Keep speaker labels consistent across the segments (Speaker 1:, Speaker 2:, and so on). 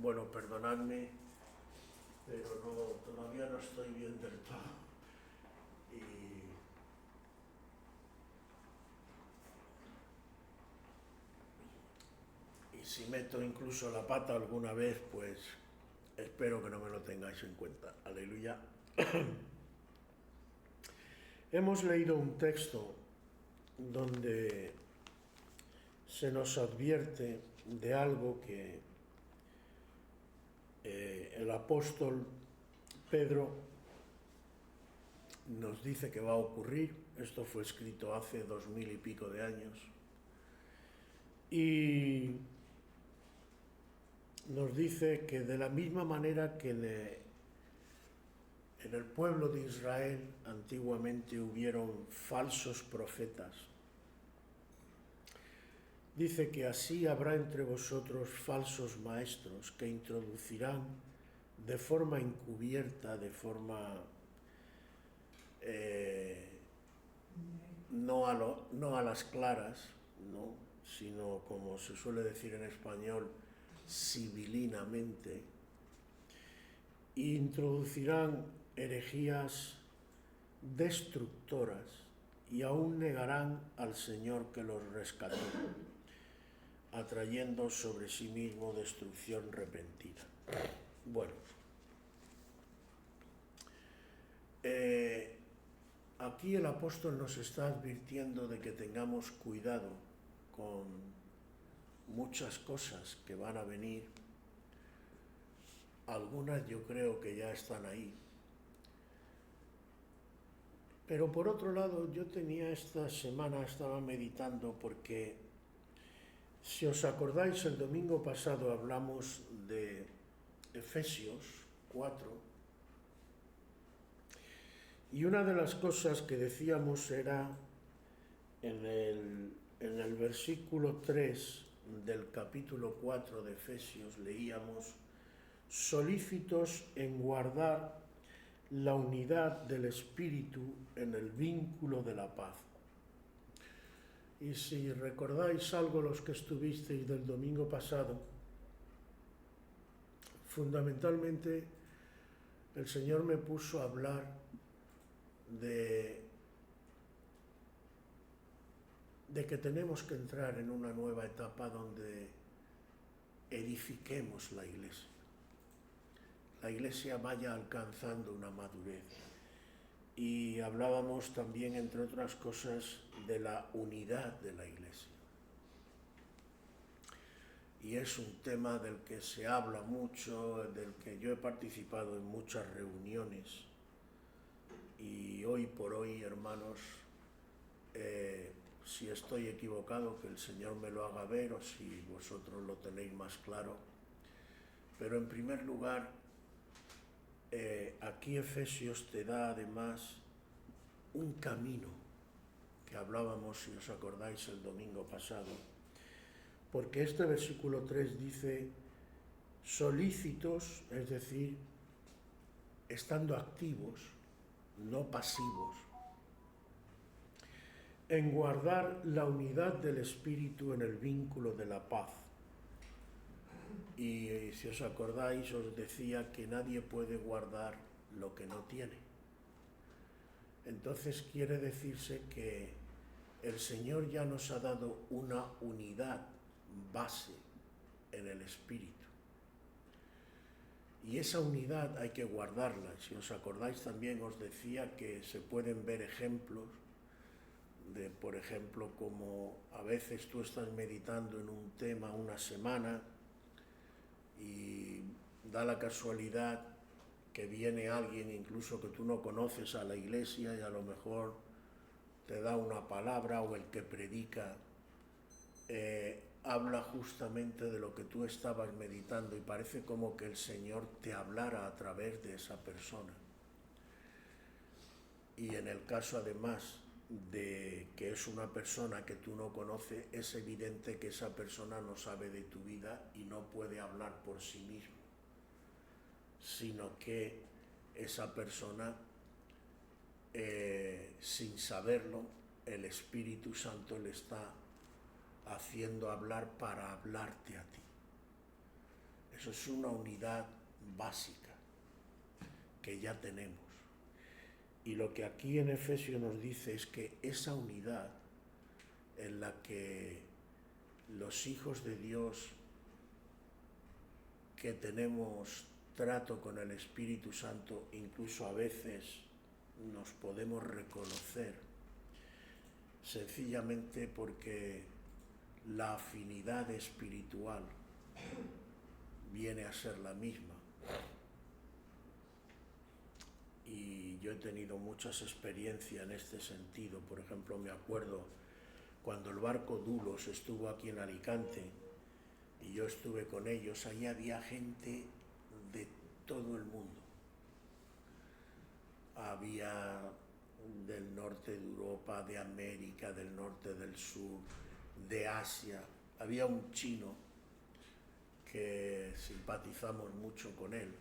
Speaker 1: Bueno, perdonadme, pero todavía no estoy bien del todo. Y si meto incluso la pata alguna vez, pues espero que no me lo tengáis en cuenta. Aleluya. Hemos leído un texto donde se nos advierte de algo que el apóstol Pedro nos dice que va a ocurrir. Esto fue escrito hace 2000 y pico de años. Y nos dice que de la misma manera que en el pueblo de Israel antiguamente hubieron falsos profetas, dice que así habrá entre vosotros falsos maestros que introducirán de forma encubierta, de forma no a las claras, ¿no?, sino, como se suele decir en español, sibilinamente, introducirán herejías destructoras y aún negarán al Señor que los rescató, atrayendo sobre sí mismo destrucción repentina. Bueno, aquí el apóstol nos está advirtiendo de que tengamos cuidado con muchas cosas que van a venir. Algunas yo creo que ya están ahí. Pero por otro lado, yo esta semana estaba meditando porque, si os acordáis, el domingo pasado hablamos de Efesios 4, y una de las cosas que decíamos era en el versículo 3 del capítulo 4 de Efesios, leíamos: solícitos en guardar la unidad del Espíritu en el vínculo de la paz. Y si recordáis algo los que estuvisteis del domingo pasado, fundamentalmente el Señor me puso a hablar de que tenemos que entrar en una nueva etapa donde edifiquemos la Iglesia. La Iglesia vaya alcanzando una madurez. Y hablábamos también, entre otras cosas, de la unidad de la Iglesia. Y es un tema del que se habla mucho, del que yo he participado en muchas reuniones. Y hoy por hoy, hermanos, si estoy equivocado, que el Señor me lo haga ver, o si vosotros lo tenéis más claro. Pero en primer lugar, aquí Efesios te da además un camino que hablábamos, si os acordáis, el domingo pasado, porque este versículo 3 dice: solícitos, es decir, estando activos, no pasivos, en guardar la unidad del Espíritu en el vínculo de la paz. Y si os acordáis, os decía que nadie puede guardar lo que no tiene. Entonces quiere decirse que el Señor ya nos ha dado una unidad base en el Espíritu. Y esa unidad hay que guardarla. Si os acordáis, también os decía que se pueden ver ejemplos de, por ejemplo, como a veces tú estás meditando en un tema una semana y da la casualidad que viene alguien incluso que tú no conoces a la iglesia y a lo mejor te da una palabra, o el que predica habla justamente de lo que tú estabas meditando y parece como que el Señor te hablara a través de esa persona. Y en el caso además de que es una persona que tú no conoces, es evidente que esa persona no sabe de tu vida y no puede hablar por sí mismo, sino que esa persona, sin saberlo, el Espíritu Santo le está haciendo hablar para hablarte a ti. Eso es una unidad básica que ya tenemos. Y lo que aquí en Efesios nos dice es que esa unidad en la que los hijos de Dios que tenemos trato con el Espíritu Santo, incluso a veces nos podemos reconocer, sencillamente porque la afinidad espiritual viene a ser la misma. Y yo he tenido muchas experiencias en este sentido. Por ejemplo, me acuerdo cuando el barco Dulos estuvo aquí en Alicante y yo estuve con ellos, ahí había gente de todo el mundo. Había del norte de Europa, de América, del norte, del sur, de Asia. Había un chino que simpatizamos mucho con él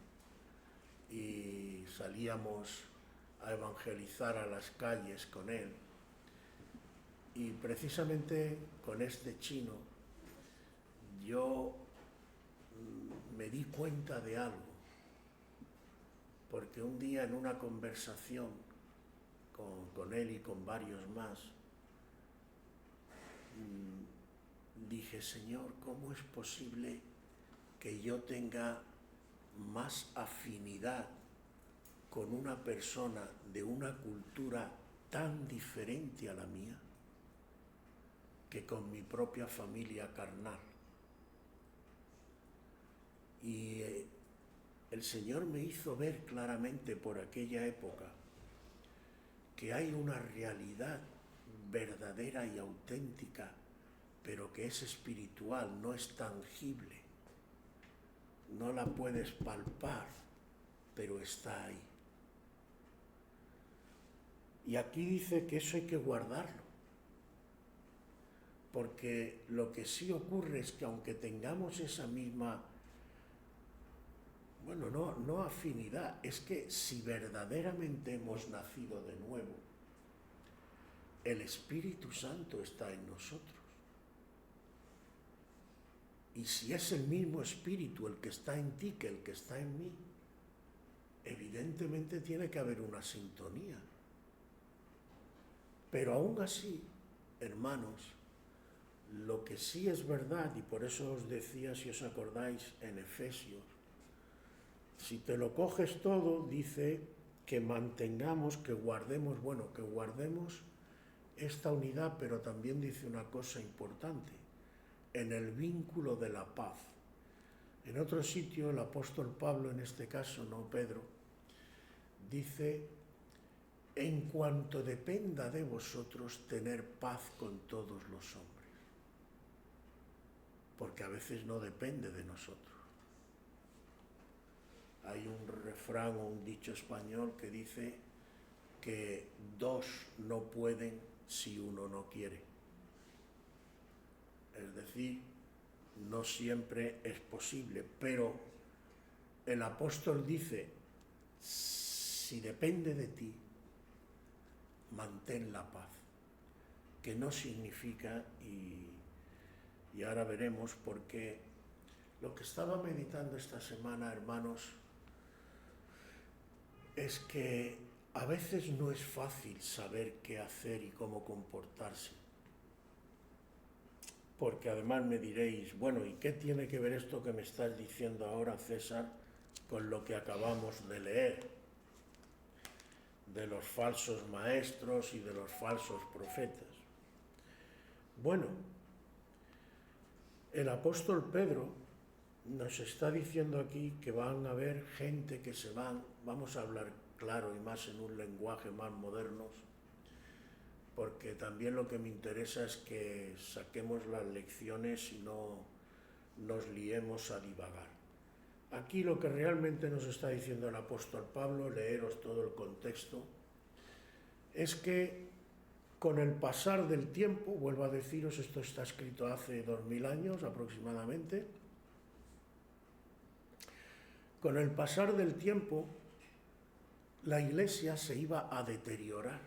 Speaker 1: y salíamos a evangelizar a las calles con él. Y precisamente con este chino yo me di cuenta de algo, porque un día en una conversación con él y con varios más, dije, Señor, ¿cómo es posible que yo tenga más afinidad con una persona de una cultura tan diferente a la mía que con mi propia familia carnal? Y el Señor me hizo ver claramente por aquella época que hay una realidad verdadera y auténtica, pero que es espiritual, no es tangible. No la puedes palpar, pero está ahí. Y aquí dice que eso hay que guardarlo, porque lo que sí ocurre es que aunque tengamos esa misma, no afinidad, es que si verdaderamente hemos nacido de nuevo, el Espíritu Santo está en nosotros. Y si es el mismo Espíritu el que está en ti que el que está en mí, evidentemente tiene que haber una sintonía. Pero aún así, hermanos, lo que sí es verdad, y por eso os decía, si os acordáis, en Efesios, si te lo coges todo, dice que mantengamos, que guardemos esta unidad, pero también dice una cosa importante, en el vínculo de la paz. En otro sitio, el apóstol Pablo, en este caso, no Pedro, dice, en cuanto dependa de vosotros, tener paz con todos los hombres. Porque a veces no depende de nosotros. Hay un refrán o un dicho español que dice que dos no pueden si uno no quiere. Es decir, no siempre es posible, pero el apóstol dice, si depende de ti, mantén la paz, que no significa, y ahora veremos por qué, lo que estaba meditando esta semana, hermanos, es que a veces no es fácil saber qué hacer y cómo comportarse. Porque además me diréis, bueno, ¿y qué tiene que ver esto que me estás diciendo ahora, César, con lo que acabamos de leer? De los falsos maestros y de los falsos profetas. Bueno, el apóstol Pedro nos está diciendo aquí que van a haber gente que se van, vamos a hablar claro y más en un lenguaje más moderno, porque también lo que me interesa es que saquemos las lecciones y no nos liemos a divagar. Aquí lo que realmente nos está diciendo el apóstol Pablo, leeros todo el contexto, es que con el pasar del tiempo, vuelvo a deciros, esto está escrito hace 2000 años aproximadamente, con el pasar del tiempo la Iglesia se iba a deteriorar,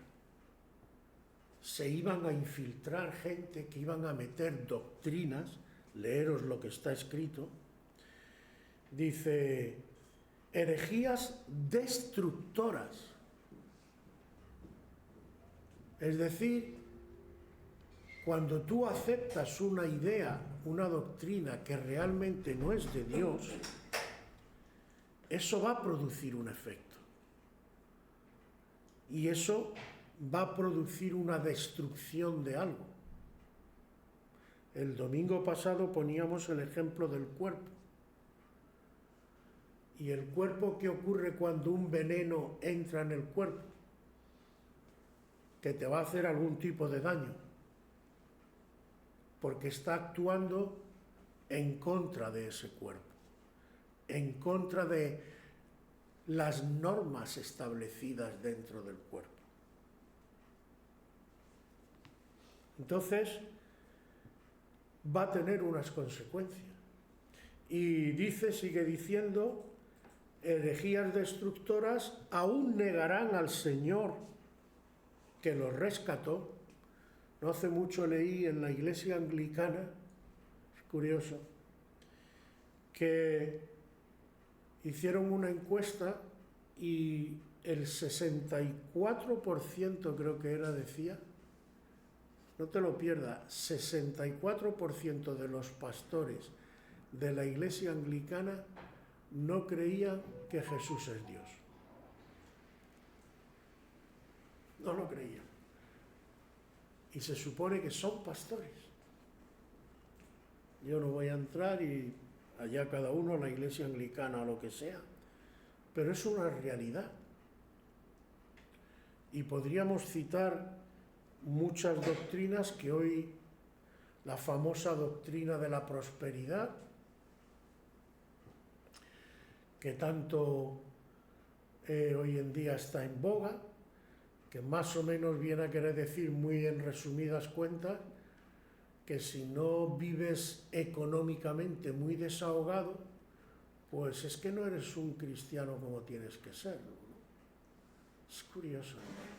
Speaker 1: se iban a infiltrar gente que iban a meter doctrinas, leeros lo que está escrito, Dice, herejías destructoras. Es decir, cuando tú aceptas una idea, una doctrina que realmente no es de Dios, eso va a producir un efecto. Y eso va a producir una destrucción de algo. El domingo pasado poníamos el ejemplo del cuerpo. ¿Y el cuerpo qué ocurre cuando un veneno entra en el cuerpo? Que te va a hacer algún tipo de daño, porque está actuando en contra de ese cuerpo, en contra de las normas establecidas dentro del cuerpo. Entonces, va a tener unas consecuencias. Y sigue diciendo, herejías destructoras aún negarán al Señor que los rescató. No hace mucho leí en la Iglesia Anglicana, es curioso, que hicieron una encuesta y el 64% creo que era, decía, no te lo pierdas, 64% de los pastores de la Iglesia Anglicana no creían que Jesús es Dios. No lo creían. Y se supone que son pastores. Yo no voy a entrar y allá cada uno, la Iglesia Anglicana o lo que sea, pero es una realidad. Y podríamos citar muchas doctrinas que hoy, la famosa doctrina de la prosperidad, que tanto hoy en día está en boga, que más o menos viene a querer decir, muy en resumidas cuentas, que si no vives económicamente muy desahogado, pues es que no eres un cristiano como tienes que ser, ¿no? Es curioso, ¿no?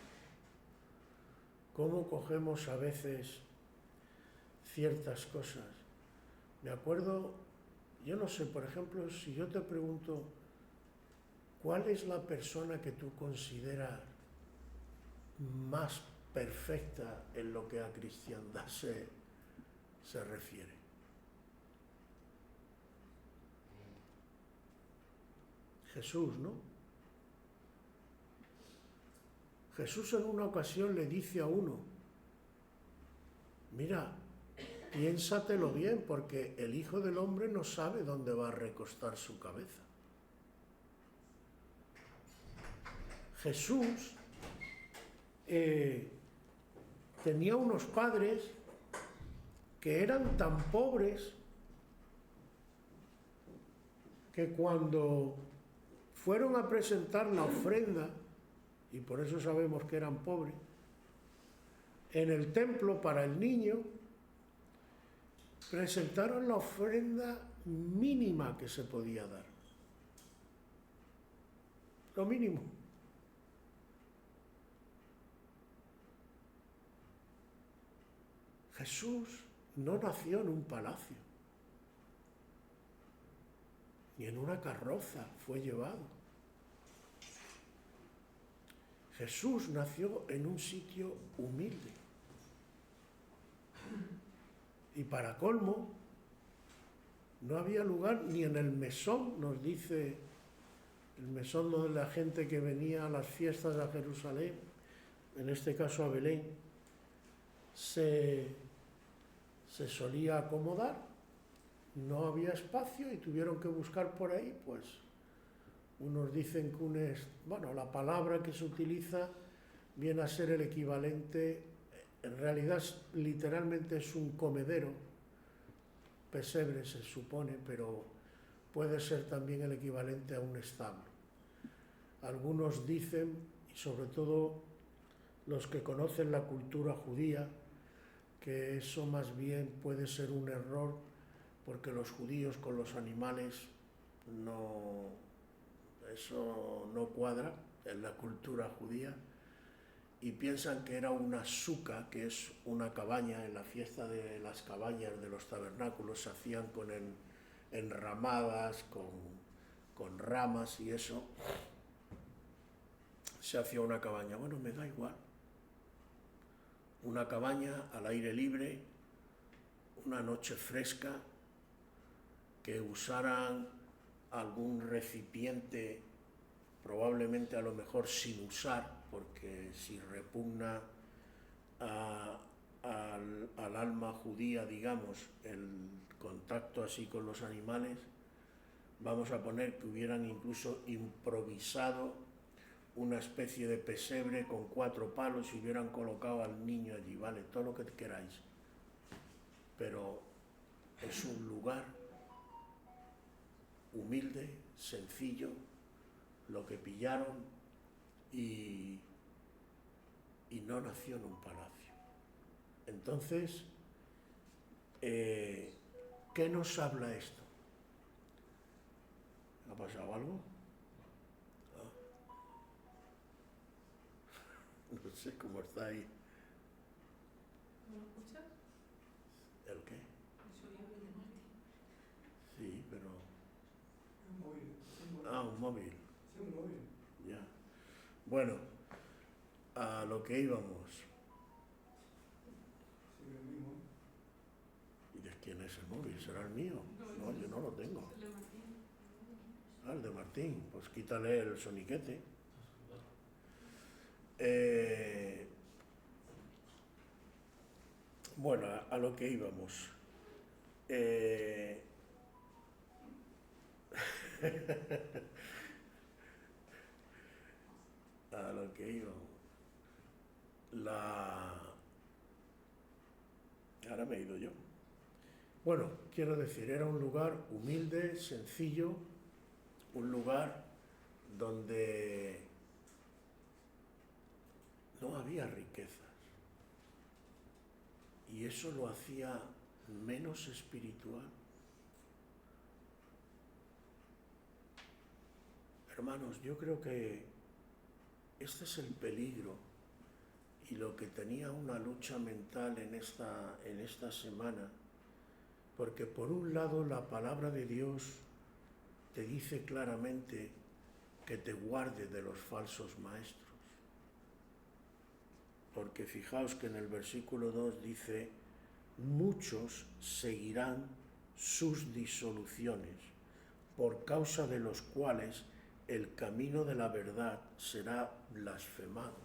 Speaker 1: Cómo cogemos a veces ciertas cosas. Me acuerdo, yo no sé, por ejemplo, si yo te pregunto, ¿cuál es la persona que tú consideras más perfecta en lo que a cristiandad se refiere? Jesús, ¿no? Jesús en una ocasión le dice a uno, mira, piénsatelo bien, porque el Hijo del Hombre no sabe dónde va a recostar su cabeza. Jesús tenía unos padres que eran tan pobres que cuando fueron a presentar la ofrenda, y por eso sabemos que eran pobres, en el templo para el niño, presentaron la ofrenda mínima que se podía dar. Lo mínimo. Jesús no nació en un palacio, ni en una carroza fue llevado. Jesús nació en un sitio humilde. Y para colmo, no había lugar ni en el mesón, nos dice el mesón de la gente que venía a las fiestas a Jerusalén, en este caso a Belén, se solía acomodar, no había espacio y tuvieron que buscar por ahí, pues unos dicen que la palabra que se utiliza viene a ser el equivalente, en realidad literalmente es un comedero, pesebre se supone, pero puede ser también el equivalente a un establo. Algunos dicen, y sobre todo los que conocen la cultura judía, que eso más bien puede ser un error, porque los judíos con los animales eso no cuadra en la cultura judía, y piensan que era una suca, que es una cabaña. En la fiesta de las cabañas de los tabernáculos se hacían con enramadas, con con ramas y eso, se hacía una cabaña. Bueno, me da igual. Una cabaña al aire libre, una noche fresca, que usaran algún recipiente, probablemente a lo mejor sin usar, porque si repugna al alma judía, digamos, el contacto así con los animales, vamos a poner que hubieran incluso improvisado una especie de pesebre con 4 palos y hubieran colocado al niño allí, vale, todo lo que queráis. Pero es un lugar humilde, sencillo, lo que pillaron y no nació en un palacio. Entonces, ¿qué nos habla esto? ¿Ha pasado algo? No sé cómo está ahí.
Speaker 2: ¿No lo escuchas?
Speaker 1: ¿El qué?
Speaker 2: Eso ya es de Martín.
Speaker 1: Sí, pero...
Speaker 3: Un móvil.
Speaker 1: Ah, un móvil.
Speaker 3: Sí, un móvil.
Speaker 1: Ya. Bueno, a lo que íbamos.
Speaker 3: Sí, el mismo.
Speaker 1: ¿Y de quién es el móvil? ¿Será el mío? No, yo no lo tengo.
Speaker 2: El de Martín.
Speaker 1: Ah, el de Martín. Pues quítale el soniquete. Bueno, a lo que íbamos. A lo que íbamos. Ahora me he ido yo. Bueno, quiero decir, era un lugar humilde, sencillo, un lugar donde no había riquezas. Y eso lo hacía menos espiritual. Hermanos, yo creo que este es el peligro y lo que tenía una lucha mental en esta semana, porque por un lado la palabra de Dios te dice claramente que te guarde de los falsos maestros. Porque fijaos que en el versículo 2 dice, muchos seguirán sus disoluciones, por causa de los cuales el camino de la verdad será blasfemado.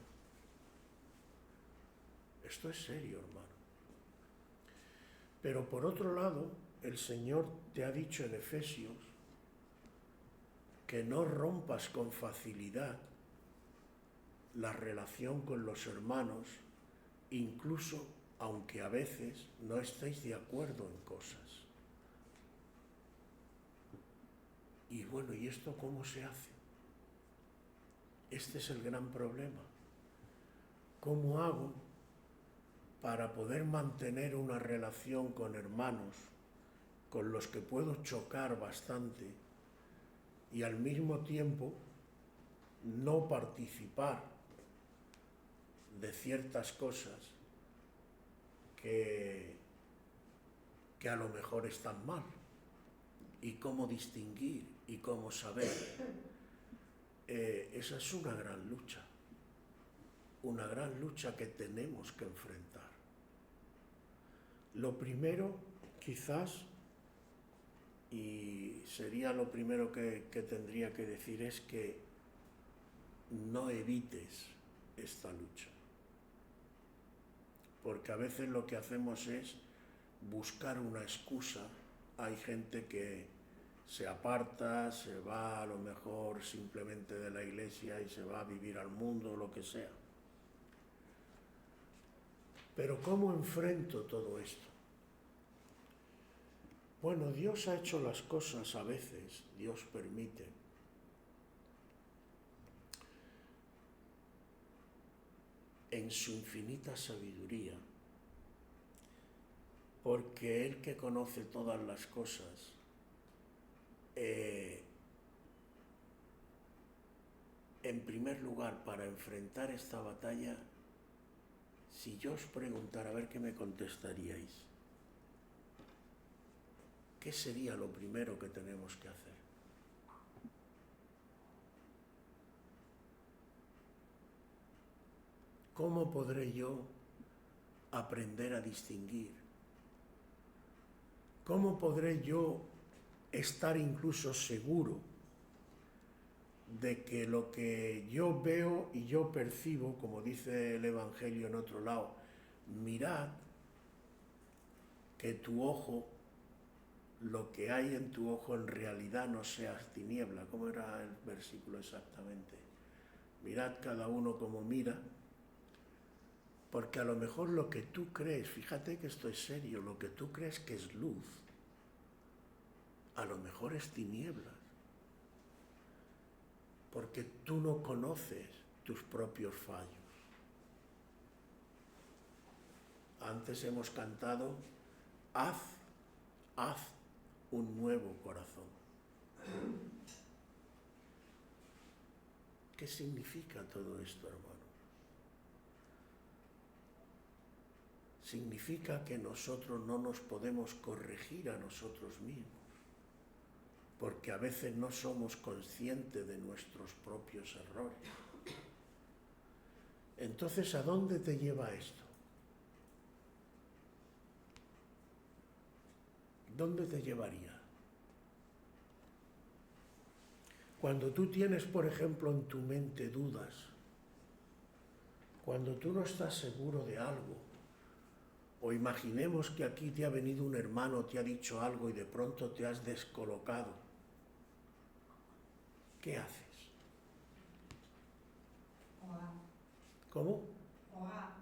Speaker 1: Esto es serio, hermano. Pero por otro lado, el Señor te ha dicho en Efesios que no rompas con facilidad la relación con los hermanos, incluso aunque a veces no estéis de acuerdo en cosas. Y bueno, ¿y esto cómo se hace? Este es el gran problema. ¿Cómo hago para poder mantener una relación con hermanos con los que puedo chocar bastante y al mismo tiempo no participar de ciertas cosas que a lo mejor están mal? Y cómo distinguir y cómo saber. Esa es una gran lucha que tenemos que enfrentar. Lo primero, quizás, y sería lo primero que tendría que decir, es que no evites esta lucha. Porque a veces lo que hacemos es buscar una excusa. Hay gente que se aparta, se va a lo mejor simplemente de la iglesia y se va a vivir al mundo, lo que sea. Pero ¿cómo enfrento todo esto? Bueno, Dios ha hecho las cosas a veces, Dios permite. En su infinita sabiduría, porque Él que conoce todas las cosas, en primer lugar, para enfrentar esta batalla, si yo os preguntara, a ver qué me contestaríais, ¿qué sería lo primero que tenemos que hacer? ¿cómo podré yo aprender a distinguir? ¿Cómo podré yo estar incluso seguro de que lo que yo veo y yo percibo, como dice el Evangelio en otro lado, mirad que tu ojo, lo que hay en tu ojo en realidad no seas tiniebla? ¿Cómo era el versículo exactamente? Mirad cada uno como mira, porque a lo mejor lo que tú crees, fíjate que esto es serio, lo que tú crees que es luz, a lo mejor es tinieblas, porque tú no conoces tus propios fallos. Antes hemos cantado, haz un nuevo corazón. ¿Qué significa todo esto, hermano? Significa que nosotros no nos podemos corregir a nosotros mismos, porque a veces no somos conscientes de nuestros propios errores. Entonces, ¿a dónde te lleva esto? ¿Dónde te llevaría? Cuando tú tienes, por ejemplo, en tu mente dudas, cuando tú no estás seguro de algo, o imaginemos que aquí te ha venido un hermano, te ha dicho algo y de pronto te has descolocado, ¿qué haces?
Speaker 4: Orar.
Speaker 1: ¿Cómo?
Speaker 4: Orar.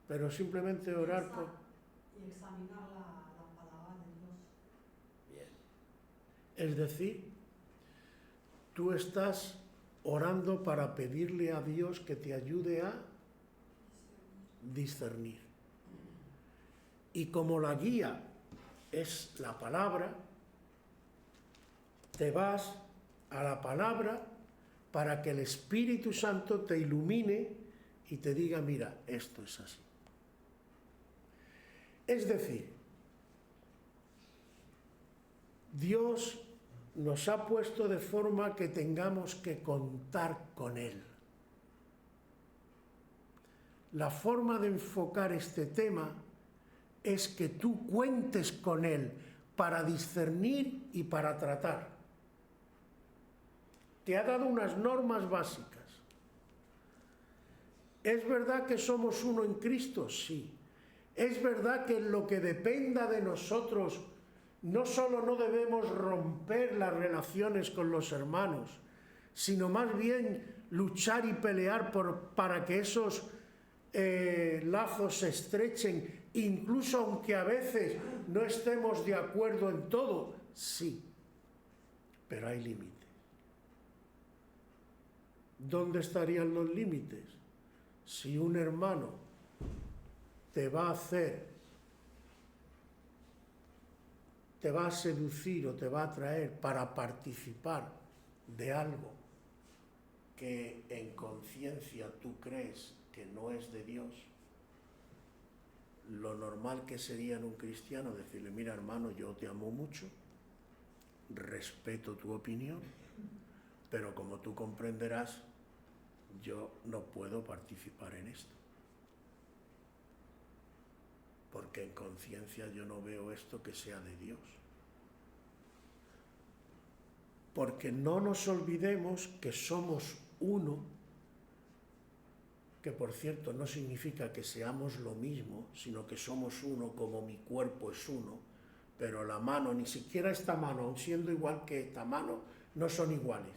Speaker 1: Pero simplemente orar por...
Speaker 4: Y examinar la palabra de Dios.
Speaker 1: Bien. Es decir, tú estás orando para pedirle a Dios que te ayude a discernir. Y como la guía es la palabra, te vas a la palabra para que el Espíritu Santo te ilumine y te diga, mira, esto es así. Es decir, Dios nos ha puesto de forma que tengamos que contar con Él. La forma de enfocar este tema es que tú cuentes con Él para discernir y para tratar. Te ha dado unas normas básicas. ¿Es verdad que somos uno en Cristo? Sí. ¿Es verdad que en lo que dependa de nosotros no solo no debemos romper las relaciones con los hermanos, sino más bien luchar y pelear para que esos lazos se estrechen, incluso aunque a veces no estemos de acuerdo en todo? Sí, pero hay límites. ¿Dónde estarían los límites? Si un hermano te va a seducir o te va a atraer para participar de algo que en conciencia tú crees que no es de Dios, lo normal que sería en un cristiano decirle, mira hermano, yo te amo mucho, respeto tu opinión, pero como tú comprenderás, yo no puedo participar en esto. Porque en conciencia yo no veo esto que sea de Dios. Porque no nos olvidemos que somos uno, que por cierto no significa que seamos lo mismo, sino que somos uno como mi cuerpo es uno, pero la mano, ni siquiera esta mano, aun siendo igual que esta mano, no son iguales.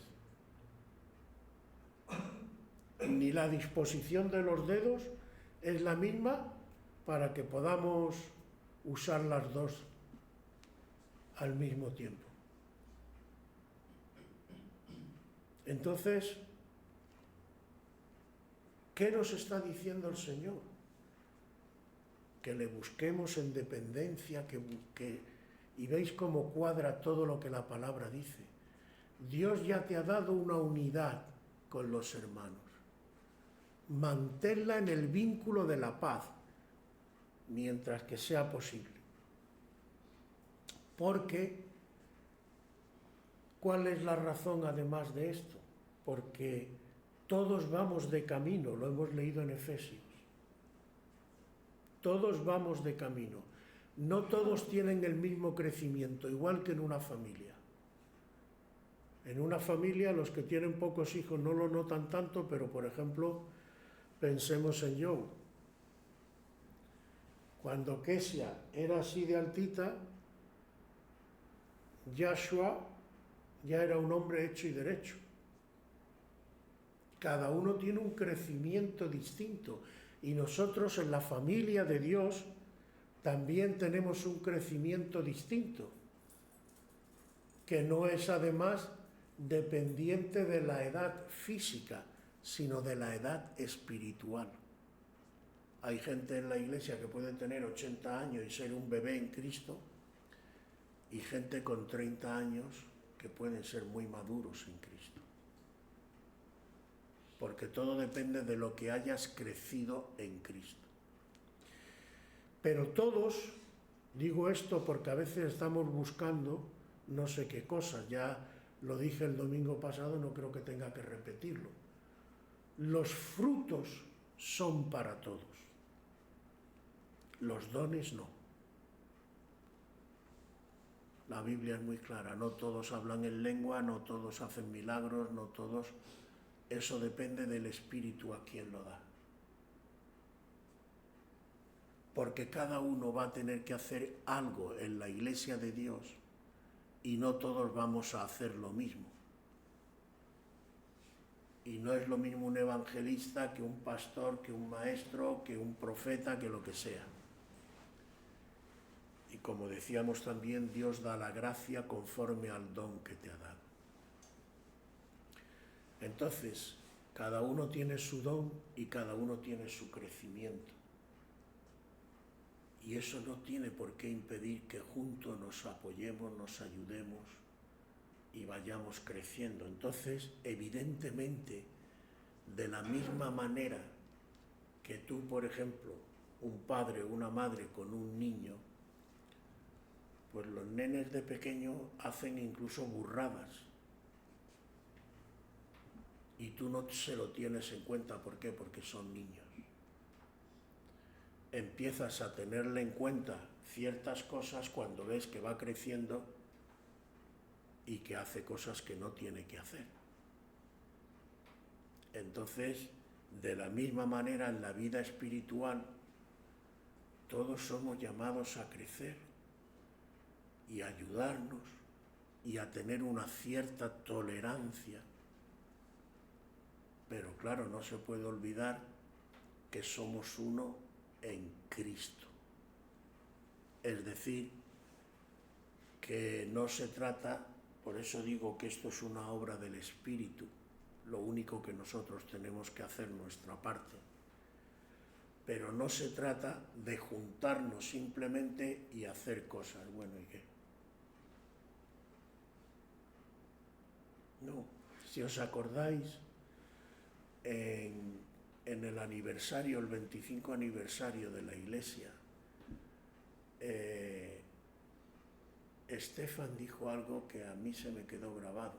Speaker 1: Ni la disposición de los dedos es la misma para que podamos usar las dos al mismo tiempo. Entonces, ¿qué nos está diciendo el Señor? Que le busquemos en dependencia, y veis cómo cuadra todo lo que la palabra dice. Dios ya te ha dado una unidad con los hermanos. Manténla en el vínculo de la paz, mientras que sea posible. Porque, ¿cuál es la razón además de esto? Porque Todos vamos de camino, lo hemos leído en Efesios. Todos vamos de camino. No todos tienen el mismo crecimiento, igual que en una familia. En una familia los que tienen pocos hijos no lo notan tanto, pero por ejemplo, pensemos en Joe. Cuando Kesia era así de altita, Joshua ya era un hombre hecho y derecho. Cada uno tiene un crecimiento distinto y nosotros en la familia de Dios también tenemos un crecimiento distinto, que no es además dependiente de la edad física, sino de la edad espiritual. Hay gente en la iglesia que puede tener 80 años y ser un bebé en Cristo, y gente con 30 años que pueden ser muy maduros en Cristo. Porque todo depende de lo que hayas crecido en Cristo. Pero todos, digo esto porque a veces estamos buscando no sé qué cosas, ya lo dije el domingo pasado, no creo que tenga que repetirlo. Los frutos son para todos, los dones no. La Biblia es muy clara, no todos hablan en lengua, no todos hacen milagros, no todos... Eso depende del Espíritu a quien lo da. Porque cada uno va a tener que hacer algo en la iglesia de Dios y no todos vamos a hacer lo mismo. Y no es lo mismo un evangelista que un pastor, que un maestro, que un profeta, que lo que sea. Y como decíamos también, Dios da la gracia conforme al don que te ha dado. Entonces, cada uno tiene su don y cada uno tiene su crecimiento. Y eso no tiene por qué impedir que juntos nos apoyemos, nos ayudemos y vayamos creciendo. Entonces, evidentemente, de la misma manera que tú, por ejemplo, un padre o una madre con un niño, pues los nenes de pequeño hacen incluso burradas. Y tú no se lo tienes en cuenta. ¿Por qué? Porque son niños. Empiezas a tenerle en cuenta ciertas cosas cuando ves que va creciendo y que hace cosas que no tiene que hacer. Entonces, de la misma manera en la vida espiritual, todos somos llamados a crecer y a ayudarnos y a tener una cierta tolerancia. Pero claro, no se puede olvidar que somos uno en Cristo. Es decir, que no se trata, por eso digo que esto es una obra del Espíritu, lo único que nosotros tenemos que hacer nuestra parte. Pero no se trata de juntarnos simplemente y hacer cosas. Bueno, ¿y qué? No, si os acordáis, en el aniversario, el 25 aniversario de la Iglesia, Estefan dijo algo que a mí se me quedó grabado.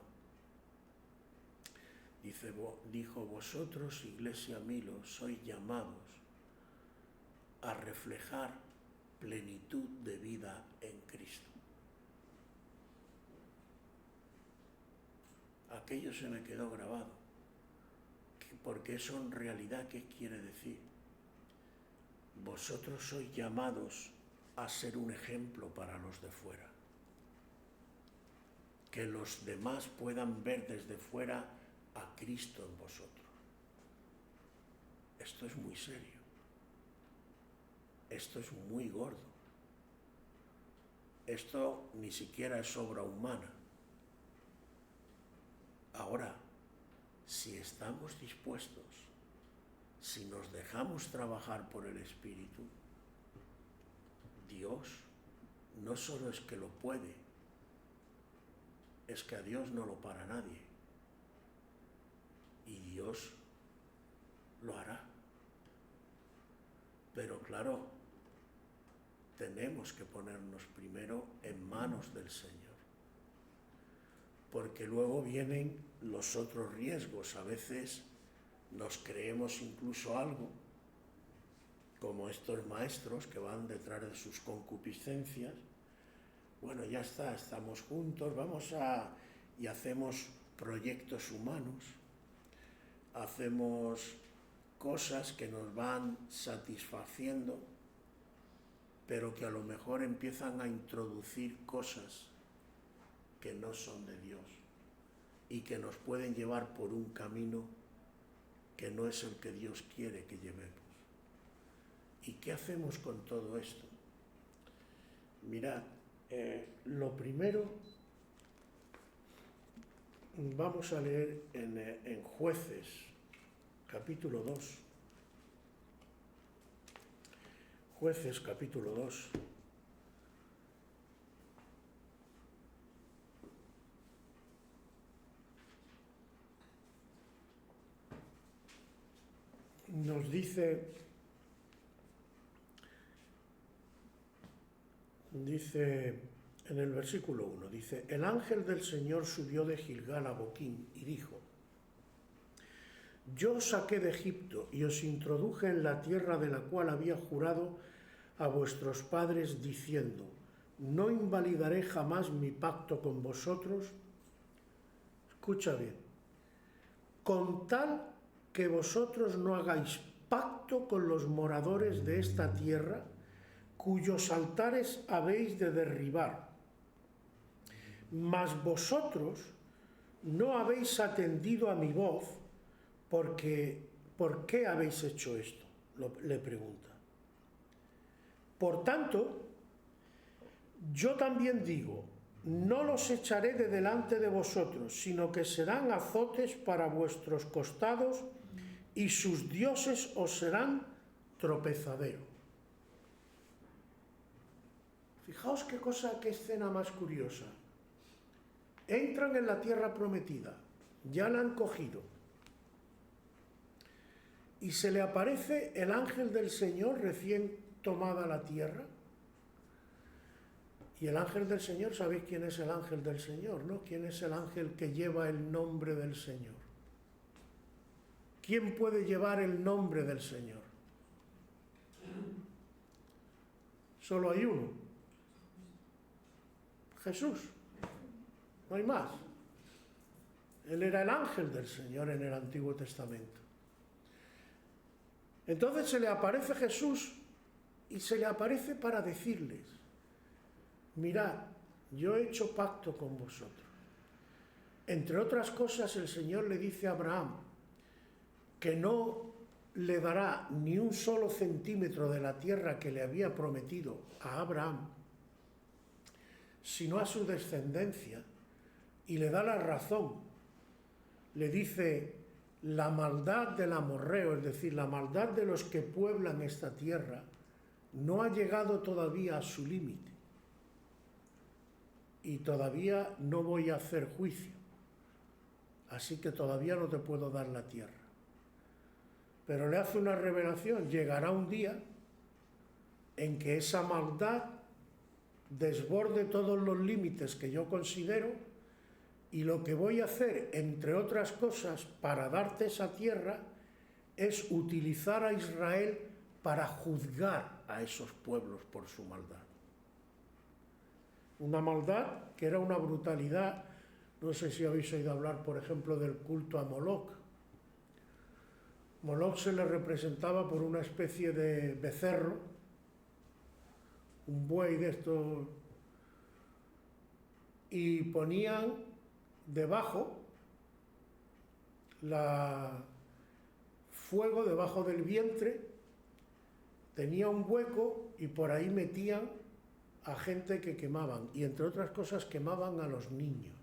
Speaker 1: Dijo, vosotros, Iglesia Milo, sois llamados a reflejar plenitud de vida en Cristo. Aquello se me quedó grabado. Porque eso en realidad, ¿qué quiere decir? Vosotros sois llamados a ser un ejemplo para los de fuera. Que los demás puedan ver desde fuera a Cristo en vosotros. Esto es muy serio. Esto es muy gordo. Esto ni siquiera es obra humana. Ahora, si estamos dispuestos, si nos dejamos trabajar por el Espíritu, Dios no solo es que lo puede, es que a Dios no lo para nadie. Y Dios lo hará. Pero claro, tenemos que ponernos primero en manos del Señor. Porque luego vienen los otros riesgos. A veces nos creemos incluso algo, como estos maestros que van detrás de sus concupiscencias. Bueno, ya está, estamos juntos, y hacemos proyectos humanos, hacemos cosas que nos van satisfaciendo, pero que a lo mejor empiezan a introducir cosas que no son de Dios y que nos pueden llevar por un camino que no es el que Dios quiere que llevemos. ¿Y qué hacemos con todo esto? Mirad, lo primero, vamos a leer en Jueces, capítulo 2. Jueces, capítulo 2. Nos dice en el versículo 1, dice: el ángel del Señor subió de Gilgal a Boquín y dijo: yo os saqué de Egipto y os introduje en la tierra de la cual había jurado a vuestros padres diciendo: no invalidaré jamás mi pacto con vosotros. Escucha bien: con tal que vosotros no hagáis pacto con los moradores de esta tierra, cuyos altares habéis de derribar. Mas vosotros no habéis atendido a mi voz, porque ¿por qué habéis hecho esto?, le pregunta. Por tanto, yo también digo: no los echaré de delante de vosotros, sino que serán azotes para vuestros costados, y sus dioses os serán tropezadero. Fijaos qué escena más curiosa. Entran en la tierra prometida, ya la han cogido, y se le aparece el ángel del Señor recién tomada la tierra. Y el ángel del Señor, ¿sabéis quién es el ángel del Señor, no? ¿Quién es el ángel que lleva el nombre del Señor? ¿Quién puede llevar el nombre del Señor? Solo hay uno: Jesús. No hay más. Él era el ángel del Señor en el Antiguo Testamento. Entonces se le aparece Jesús y se le aparece para decirles: mirad, yo he hecho pacto con vosotros. Entre otras cosas, el Señor le dice a Abraham que no le dará ni un solo centímetro de la tierra que le había prometido a Abraham, sino a su descendencia, y le da la razón. Le dice: la maldad del amorreo, es decir, la maldad de los que pueblan esta tierra, no ha llegado todavía a su límite, y todavía no voy a hacer juicio, así que todavía no te puedo dar la tierra. Pero le hace una revelación: llegará un día en que esa maldad desborde todos los límites que yo considero, y lo que voy a hacer, entre otras cosas, para darte esa tierra, es utilizar a Israel para juzgar a esos pueblos por su maldad. Una maldad que era una brutalidad. No sé si habéis oído hablar, por ejemplo, del culto a Moloch. Moloch se le representaba por una especie de becerro, un buey de estos, y ponían debajo fuego debajo del vientre, tenía un hueco y por ahí metían a gente que quemaban, y entre otras cosas quemaban a los niños.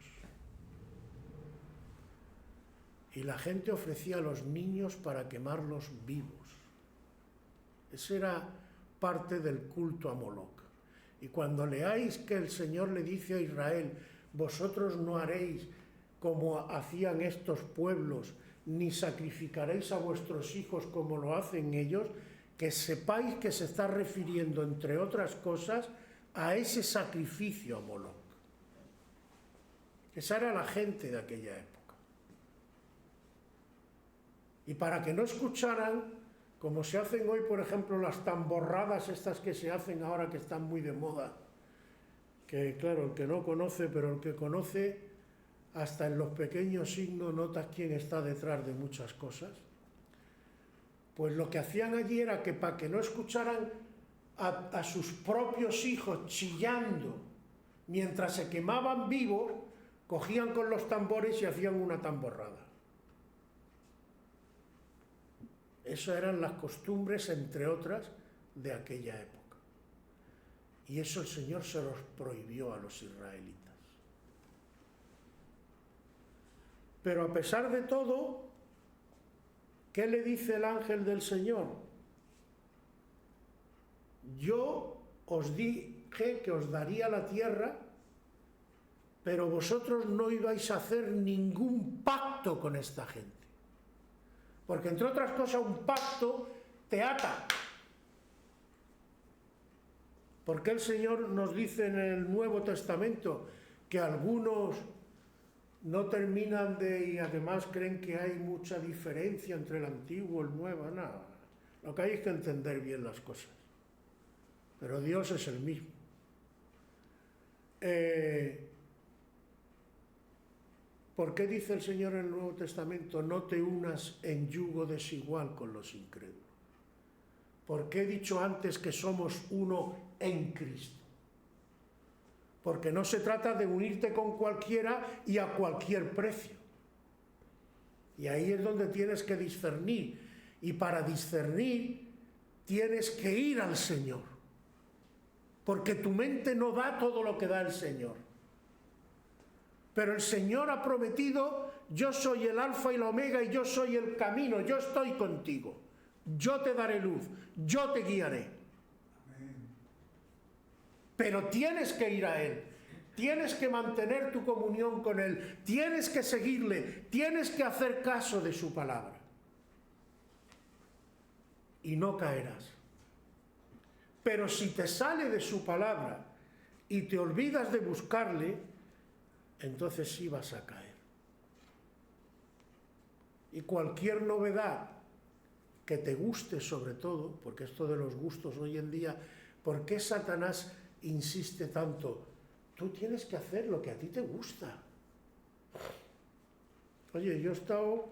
Speaker 1: Y la gente ofrecía a los niños para quemarlos vivos. Esa era parte del culto a Moloch. Y cuando leáis que el Señor le dice a Israel: vosotros no haréis como hacían estos pueblos, ni sacrificaréis a vuestros hijos como lo hacen ellos, que sepáis que se está refiriendo, entre otras cosas, a ese sacrificio a Moloch. Esa era la gente de aquella época. Y para que no escucharan, como se hacen hoy, por ejemplo, las tamborradas estas que se hacen ahora que están muy de moda, que claro, el que no conoce, pero el que conoce, hasta en los pequeños signos notas quién está detrás de muchas cosas. Pues lo que hacían allí era que para que no escucharan a sus propios hijos chillando mientras se quemaban vivos, cogían con los tambores y hacían una tamborrada. Esas eran las costumbres, entre otras, de aquella época. Y eso el Señor se los prohibió a los israelitas. Pero a pesar de todo, ¿qué le dice el ángel del Señor? Yo os dije que os daría la tierra, pero vosotros no ibais a hacer ningún pacto con esta gente. Porque entre otras cosas un pacto te ata. Porque el Señor nos dice en el Nuevo Testamento que algunos no terminan y además creen que hay mucha diferencia entre el Antiguo y el Nuevo. Nada, lo que hay es que entender bien las cosas. Pero Dios es el mismo. ¿Por qué dice el Señor en el Nuevo Testamento no te unas en yugo desigual con los incrédulos? ¿Por qué he dicho antes que somos uno en Cristo? Porque no se trata de unirte con cualquiera y a cualquier precio. Y ahí es donde tienes que discernir. Y para discernir tienes que ir al Señor. Porque tu mente no da todo lo que da el Señor. Pero el Señor ha prometido, yo soy el alfa y la omega y yo soy el camino, yo estoy contigo. Yo te daré luz, yo te guiaré.
Speaker 3: Amén.
Speaker 1: Pero tienes que ir a Él, tienes que mantener tu comunión con Él, tienes que seguirle, tienes que hacer caso de su palabra. Y no caerás. Pero si te sale de su palabra y te olvidas de buscarle, entonces sí vas a caer. Y cualquier novedad que te guste sobre todo, porque esto de los gustos hoy en día, ¿por qué Satanás insiste tanto? Tú tienes que hacer lo que a ti te gusta. Oye, yo he estado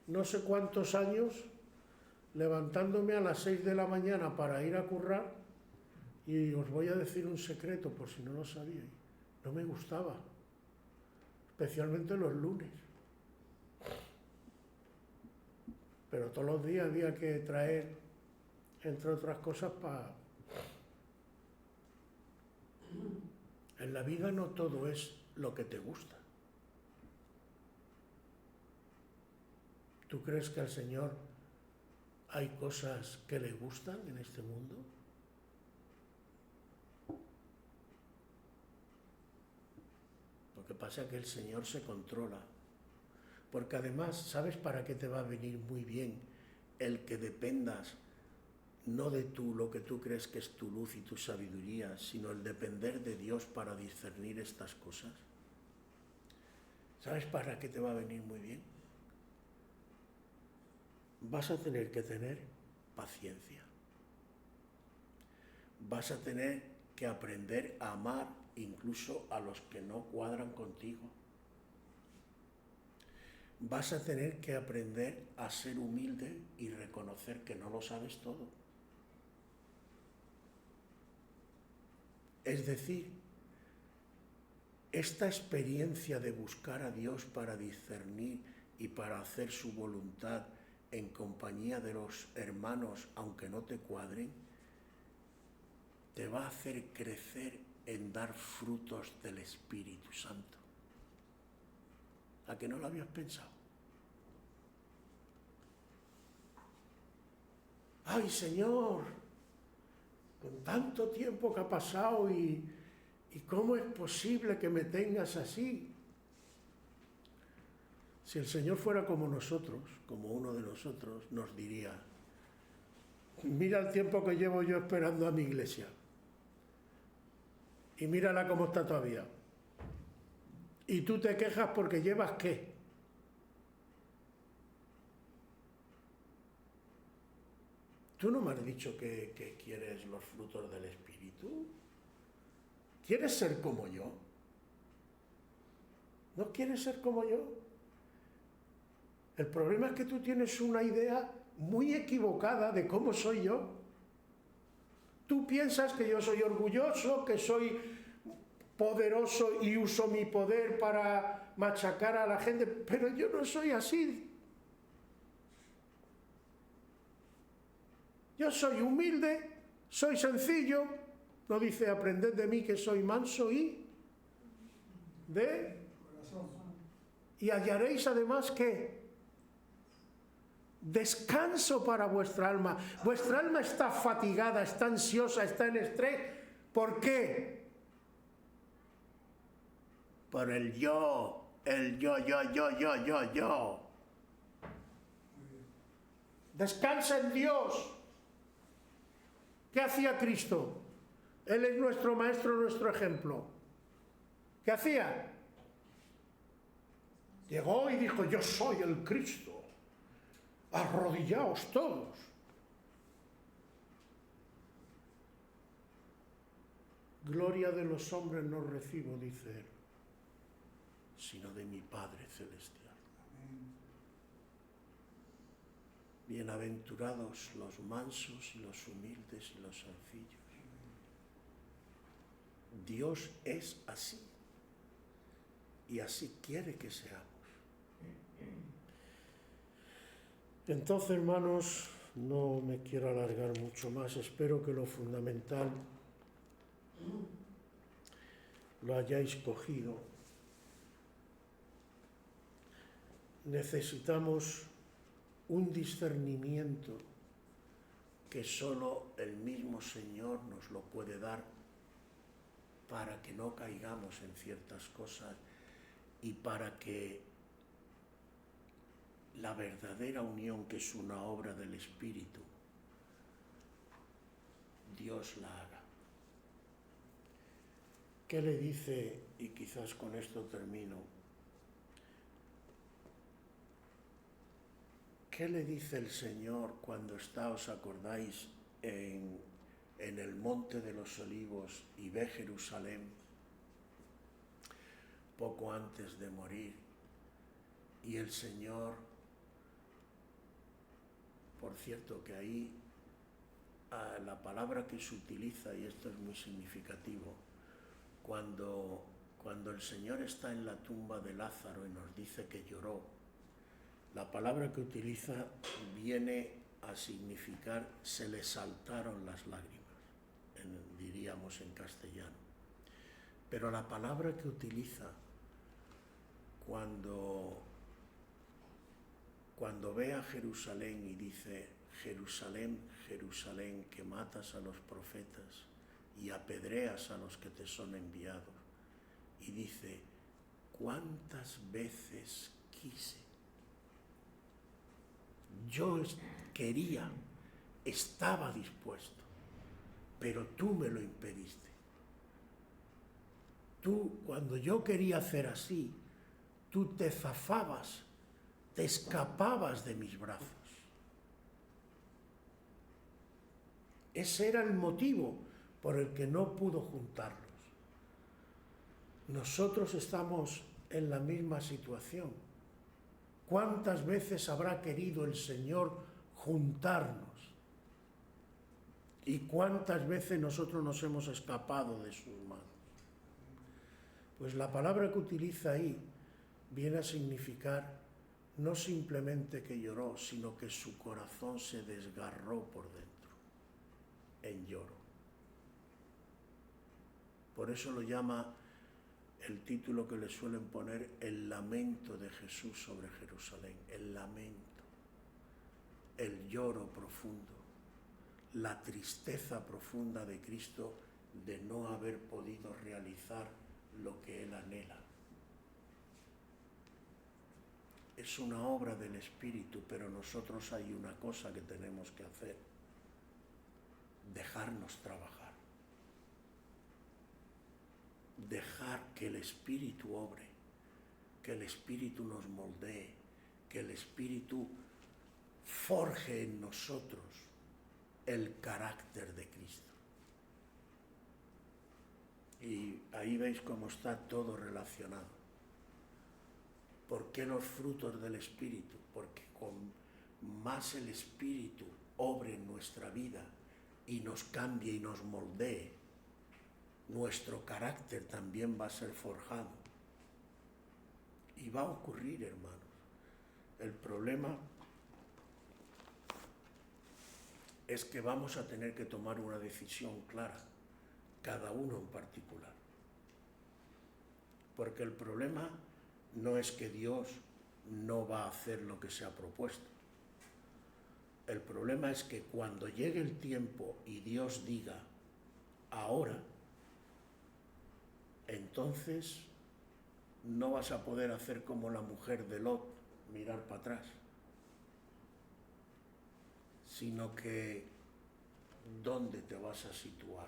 Speaker 1: no sé cuántos años levantándome a las 6 de la mañana para ir a currar y os voy a decir un secreto por si no lo sabíais. No me gustaba. Especialmente los lunes. Pero todos los días había que traer, entre otras cosas, En la vida no todo es lo que te gusta. ¿Tú crees que al Señor hay cosas que le gustan en este mundo? Lo que pasa es que el Señor se controla. Porque además, ¿sabes para qué te va a venir muy bien el que dependas no de lo que tú crees que es tu luz y tu sabiduría, sino el depender de Dios para discernir estas cosas? ¿Sabes para qué te va a venir muy bien? Vas a tener que tener paciencia. Vas a tener que aprender a amar incluso a los que no cuadran contigo. Vas a tener que aprender a ser humilde y reconocer que no lo sabes todo. Es decir, esta experiencia de buscar a Dios para discernir y para hacer su voluntad en compañía de los hermanos, aunque no te cuadren, te va a hacer crecer en dar frutos del Espíritu Santo. ¿A que no lo habías pensado? ¡Ay, Señor! Con tanto tiempo que ha pasado y ¿cómo es posible que me tengas así? Si el Señor fuera como nosotros, como uno de nosotros, nos diría, mira el tiempo que llevo yo esperando a mi iglesia y mírala cómo está todavía. Y tú te quejas porque llevas ¿qué? ¿Tú no me has dicho que quieres los frutos del Espíritu? ¿Quieres ser como yo? ¿No quieres ser como yo? El problema es que tú tienes una idea muy equivocada de cómo soy yo. Tú piensas que yo soy orgulloso, que soy poderoso y uso mi poder para machacar a la gente, pero yo no soy así. Yo soy humilde, soy sencillo. No dice, aprended de mí que soy manso y de...
Speaker 3: Corazón.
Speaker 1: Y hallaréis además que descanso para vuestra alma. Vuestra alma está fatigada, está ansiosa, está en estrés. ¿Por qué? Por el yo. Descansa en Dios. ¿Qué hacía Cristo? Él es nuestro maestro, nuestro ejemplo. ¿Qué hacía? Llegó y dijo, yo soy el Cristo. Arrodillaos todos. Gloria de los hombres no recibo, dice él, sino de mi Padre Celestial.
Speaker 3: Amén.
Speaker 1: Bienaventurados los mansos y los humildes y los sencillos. Dios es así y así quiere que seamos. Entonces, hermanos, no me quiero alargar mucho más. Espero que lo fundamental lo hayáis cogido. Necesitamos un discernimiento que solo el mismo Señor nos lo puede dar para que no caigamos en ciertas cosas y para que la verdadera unión, que es una obra del Espíritu, Dios la haga. ¿Qué le dice? Y quizás con esto termino. ¿Qué le dice el Señor cuando está, os acordáis, en el Monte de los Olivos y ve Jerusalén poco antes de morir? Y el Señor, por cierto, que ahí la palabra que se utiliza, y esto es muy significativo, cuando el Señor está en la tumba de Lázaro y nos dice que lloró, la palabra que utiliza viene a significar se le saltaron las lágrimas, diríamos en castellano. Pero la palabra que utiliza cuando ve a Jerusalén y dice, Jerusalén, Jerusalén, que matas a los profetas y apedreas a los que te son enviados. Y dice, ¿cuántas veces quise? Yo quería, estaba dispuesto, pero tú me lo impediste. Tú, cuando yo quería hacer así, tú te zafabas, te escapabas de mis brazos. Ese era el motivo por el que no pudo juntarlos. Nosotros estamos en la misma situación. ¿Cuántas veces habrá querido el Señor juntarnos? ¿Y cuántas veces nosotros nos hemos escapado de sus manos? Pues la palabra que utiliza ahí viene a significar no simplemente que lloró, sino que su corazón se desgarró por dentro, en lloro. Por eso lo llama el título que le suelen poner, el lamento de Jesús sobre Jerusalén, el lamento, el lloro profundo, la tristeza profunda de Cristo de no haber podido realizar lo que Él anhela. Es una obra del Espíritu, pero nosotros hay una cosa que tenemos que hacer, dejarnos trabajar. Dejar que el Espíritu obre, que el Espíritu nos moldee, que el Espíritu forje en nosotros el carácter de Cristo. Y ahí veis cómo está todo relacionado. ¿Por qué los frutos del Espíritu? Porque con más el Espíritu obre en nuestra vida y nos cambie y nos moldee, nuestro carácter también va a ser forjado. Y va a ocurrir, hermanos. El problema es que vamos a tener que tomar una decisión clara, cada uno en particular. Porque el problema no es que Dios no va a hacer lo que se ha propuesto. El problema es que cuando llegue el tiempo y Dios diga, ahora, entonces no vas a poder hacer como la mujer de Lot, mirar para atrás, sino que ¿dónde te vas a situar?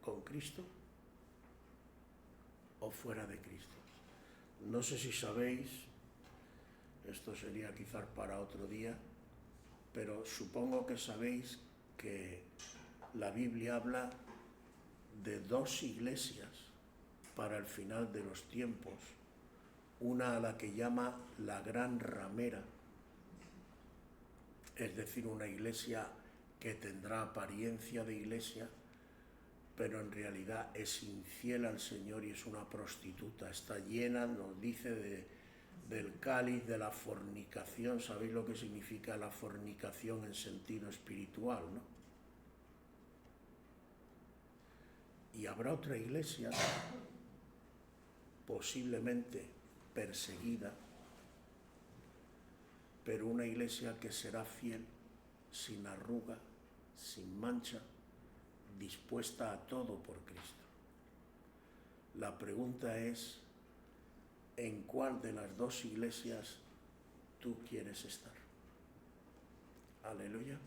Speaker 1: ¿Con Cristo o fuera de Cristo? No sé si sabéis, esto sería quizás para otro día, pero supongo que sabéis que la Biblia habla de dos iglesias para el final de los tiempos, una a la que llama la gran ramera, es decir, una iglesia que tendrá apariencia de iglesia, pero en realidad es infiel al Señor y es una prostituta, está llena, nos dice, del cáliz de la fornicación. ¿Sabéis lo que significa la fornicación en sentido espiritual, no? Y habrá otra iglesia, posiblemente perseguida, pero una iglesia que será fiel, sin arruga, sin mancha, dispuesta a todo por Cristo. La pregunta es, ¿en cuál de las dos iglesias tú quieres estar? Aleluya.